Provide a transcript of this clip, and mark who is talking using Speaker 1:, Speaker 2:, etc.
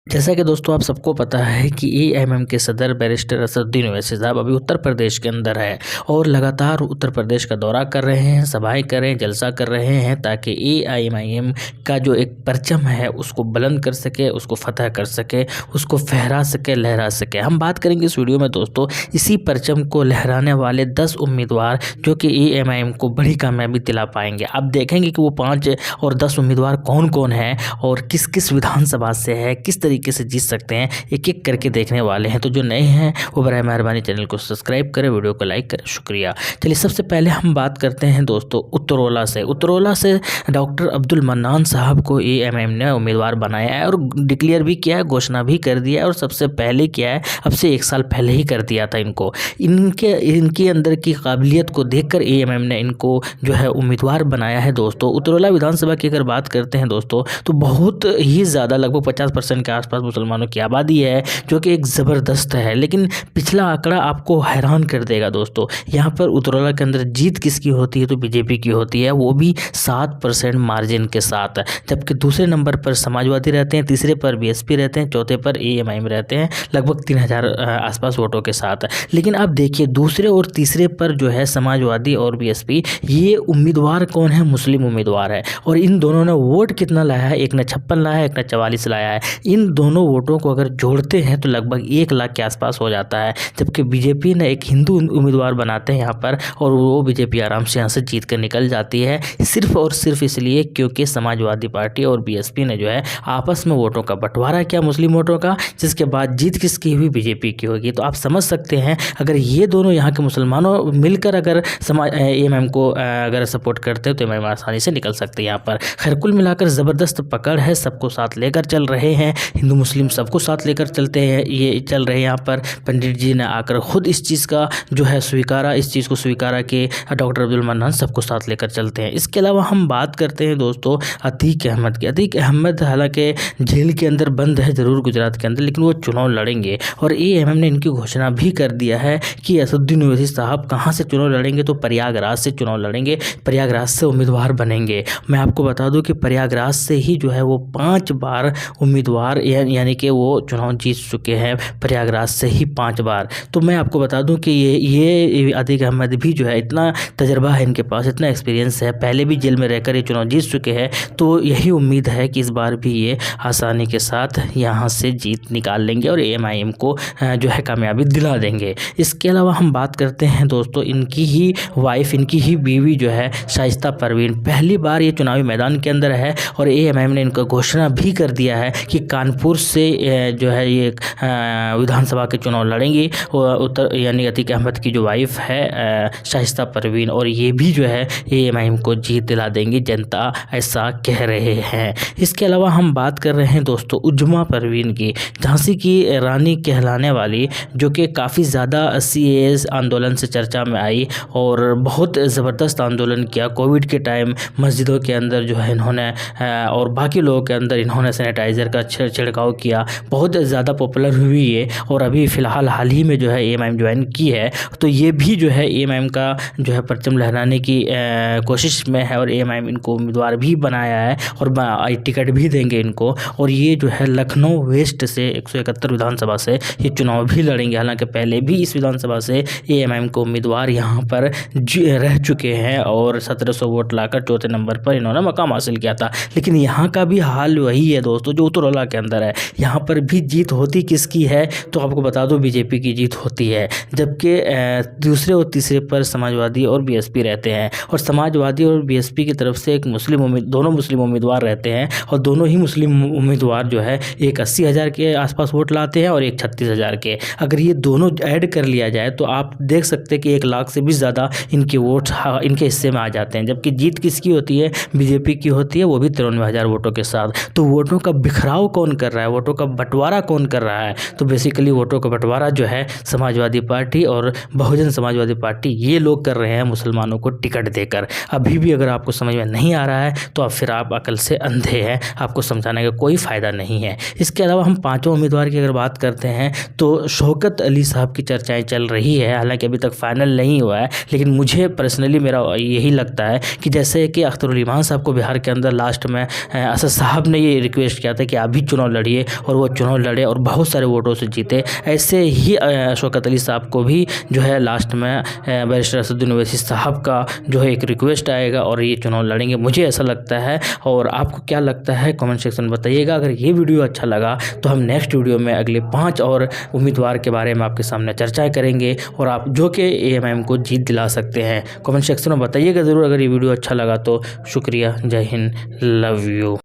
Speaker 1: जैसा कि दोस्तों आप सबको पता है कि एएमएम के सदर बैरिस्टर असदुद्दीन ओवैसी साहब अभी उत्तर प्रदेश के अंदर है और लगातार उत्तर प्रदेश का दौरा कर रहे हैं, सभाएं कर रहे हैं, जलसा कर रहे हैं ताकि एआईएमआईएम का जो एक परचम है उसको बुलंद कर सके, उसको फतह कर सके, उसको फहरा सके, लहरा सके। हम बात करेंगे इस वीडियो में दोस्तों इसी परचम को लहराने वाले 10 उम्मीदवार जो कि एआईएमआईएम को बड़ी कामयाबी दिला पाएंगे। आप देखेंगे कि वो 5 और 10 उम्मीदवार कौन कौन हैं और किस किस विधानसभा से है, किस तरीके से जीत सकते हैं, एक एक करके देखने वाले हैं। तो जो नए हैं वो बराए मेहरबानी चैनल को सब्सक्राइब करें, वीडियो को लाइक करें, शुक्रिया। चलिए सबसे पहले हम बात करते हैं दोस्तों उत्तरौला से डॉक्टर अब्दुल मन्नान साहब को एएमआईएम ने उम्मीदवार बनाया है और डिक्लेयर भी किया है, घोषणा भी कर दिया है और सबसे पहले किया है, अब से 1 साल पहले ही कर दिया था इनको। इनके अंदर की काबिलियत को देखकर एएमआईएम ने इनको जो है उम्मीदवार बनाया है दोस्तों। उत्तरौला विधानसभा की अगर बात करते हैं दोस्तों तो बहुत ही ज़्यादा लगभग 50% के आसपास मुसलमानों की आबादी है जो कि एक ज़बरदस्त है। लेकिन पिछला आंकड़ा आपको हैरान कर देगा दोस्तों। यहाँ पर उत्तरौला के अंदर जीत किसकी होती है तो बीजेपी की होती है, वो भी 7% मार्जिन के साथ। जबकि दूसरे नंबर पर समाजवादी रहते हैं, तीसरे पर बीएसपी रहते हैं, चौथे पर एएमआईएम रहते हैं लगभग 3000 आसपास वोटों के साथ। लेकिन आप देखिए दूसरे और तीसरे पर जो है समाजवादी और बीएसपी, ये उम्मीदवार कौन है, मुस्लिम उम्मीदवार है। और इन दोनों ने वोट कितना लाया है, एक ने 56 लाया है, एक ने 44 लाया है। इन दोनों वोटों को अगर जोड़ते हैं तो लगभग 1 लाख के आसपास हो जाता है। जबकि बीजेपी ने एक हिंदू उम्मीदवार बनाते हैं यहाँ पर और वो बीजेपी आराम से यहाँ से जीत कर निकल जाती है, सिर्फ और सिर्फ इसलिए क्योंकि समाजवादी पार्टी और बीएसपी ने जो है आपस में वोटों का बंटवारा किया, मुस्लिम वोटों का, जिसके बाद जीत किसकी हुई, बीजेपी की होगी। तो आप समझ सकते हैं अगर ये दोनों यहाँ के मुसलमानों मिलकर अगर एएमआईएम को अगर सपोर्ट करते हैं तो एएमआईएम आसानी से निकल सकते हैं यहाँ पर। खैर कुल मिलाकर ज़बरदस्त पकड़ है, सबको साथ लेकर चल रहे हैं, हिंदू मुस्लिम सबको साथ लेकर चलते हैं, ये चल रहे हैं। यहाँ पर पंडित जी ने आकर खुद इस चीज़ का जो है स्वीकारा, इस चीज़ को स्वीकारा कि डॉक्टर अब्दुल मन्नान सबको साथ लेकर चलते हैं। इसके अलावा हम बात करते हैं दोस्तों अतीक अहमद की। अतीक अहमद हालांकि जेल के अंदर बंद है ज़रूर गुजरात के अंदर, लेकिन वो चुनाव लड़ेंगे और एएमआईएम ने इनकी घोषणा भी कर दिया है कि असदुद्दीन ओवैसी साहब कहाँ से चुनाव लड़ेंगे तो प्रयागराज से चुनाव लड़ेंगे, प्रयागराज से उम्मीदवार बनेंगे। मैं आपको बता दूं कि प्रयागराज से ही जो है वो 5 बार उम्मीदवार यानी कि वो चुनाव जीत चुके हैं, प्रयागराज से ही 5 बार। तो मैं आपको बता दूं कि ये अतीक अहमद भी जो है इतना तजर्बा है इनके पास, इतना एक्सपीरियंस है, पहले भी जेल में रहकर ये चुनाव जीत चुके हैं। तो यही उम्मीद है कि इस बार भी ये आसानी के साथ यहाँ से जीत निकाल लेंगे और एएमआईएम को जो है कामयाबी दिला देंगे। इसके अलावा हम बात करते हैं दोस्तों इनकी ही वाइफ, इनकी ही बीवी जो है शाइस्ता परवीन, पहली बार ये चुनावी मैदान के अंदर है और एएमआईएम ने इनका घोषणा भी कर दिया है कि कानपुर से जो है ये विधानसभा के चुनाव लड़ेंगी उत्तर यानी अतीक अहमद की जो वाइफ है शाइस्ता परवीन, और ये भी जो है एएमआईएम को जीत दिला देंगी, जनता ऐसा कह रहे हैं। इसके अलावा हम बात कर रहे हैं दोस्तों उज्मा परवीन की, झांसी की रानी कहलाने वाली, जो कि काफ़ी ज़्यादा सीएए आंदोलन से चर्चा में आई और बहुत ज़बरदस्त आंदोलन किया। कोविड के टाइम मस्जिदों के अंदर जो है इन्होंने और बाकी लोगों के अंदर इन्होंने सैनिटाइज़र का छिड़काव किया, बहुत ज़्यादा पॉपुलर हुई ये और अभी फ़िलहाल हाल ही में जो है एएमआईएम ज्वाइन की है। तो ये भी जो है एएमआईएम का जो है परचम लहराने की कोशिश में है और एएमआईएम इनको उम्मीदवार भी बनाया है और टिकट भी देंगे इनको। और ये जो है लखनऊ वेस्ट से 171 विधानसभा से ये चुनाव भी लड़ेंगे। हालांकि पहले भी इस विधानसभा से एएमआईएम को उम्मीदवार यहाँ पर रह चुके हैं और 1700 वोट लाकर 4थे नंबर पर इन्होंने मकाम हासिल किया था। लेकिन यहाँ का भी हाल वही है दोस्तों जो उत्तरौला के अंदर है, यहाँ पर भी जीत होती किसकी है तो आपको बता दो बीजेपी की जीत होती है। जबकि दूसरे और तीसरे पर समाजवादी और बीएसपी रहते हैं और समाजवादी और बीएसपी की तरफ से एक दोनों मुस्लिम उम्मीदवार रहते हैं और दोनों ही मुस्लिम उम्मीदवार जो है एक 80,000 के आसपास वोट लाते हैं और एक 36,000 के। अगर ये दोनों ऐड कर लिया जाए तो आप देख सकते हैं कि 1 लाख से भी ज़्यादा इनके वोट इनके हिस्से में आ जाते हैं। जबकि जीत किसकी होती है, बीजेपी की होती है, वो भी 93,000 वोटों के साथ। तो वोटों का बिखराव कौन कर रहा है, वोटों का बंटवारा कौन कर रहा है, तो बेसिकली वोटों का बंटवारा जो है समाजवादी पार्टी और बहुजन समाजवादी पार्टी ये लोग कर रहे हैं मुसलमानों को टिकट देकर। अभी भी अगर आपको समझ में नहीं आ रहा है तो अब फिर आप अकल से अंधे हैं, आपको समझाने का कोई फ़ायदा नहीं है। इसके अलावा हम 5वां उम्मीदवार की अगर बात करते हैं तो शौकत अली साहब की चर्चाएं चल रही है। हालांकि अभी तक फाइनल नहीं हुआ है, लेकिन मुझे पर्सनली मेरा यही लगता है कि जैसे कि अख्तरुल इमान साहब को बिहार के अंदर लास्ट में असद साहब ने ये रिक्वेस्ट किया था कि आप भी चुनाव लड़िए और वो चुनाव लड़े और बहुत सारे वोटों से जीते। ऐसे ही शौकत अली साहब को भी जो है लास्ट में बैरिस्टर असदुद्दीन ओवैसी साहब का जो है एक रिक्वेस्ट आएगा और ये चुनाव लड़ेंगे, मुझे ऐसा लगता है। और आपको क्या लगता है कमेंट सेक्शन में बताइएगा। अगर ये वीडियो अच्छा लगा तो हम नेक्स्ट वीडियो में अगले 5 और उम्मीदवार के बारे में आपके सामने चर्चा करेंगे और आप जो कि AMM को जीत दिला सकते हैं। कमेंट सेक्शन में बताइएगा ज़रूर अगर ये वीडियो अच्छा लगा तो। शुक्रिया, जय हिंद, लव यू।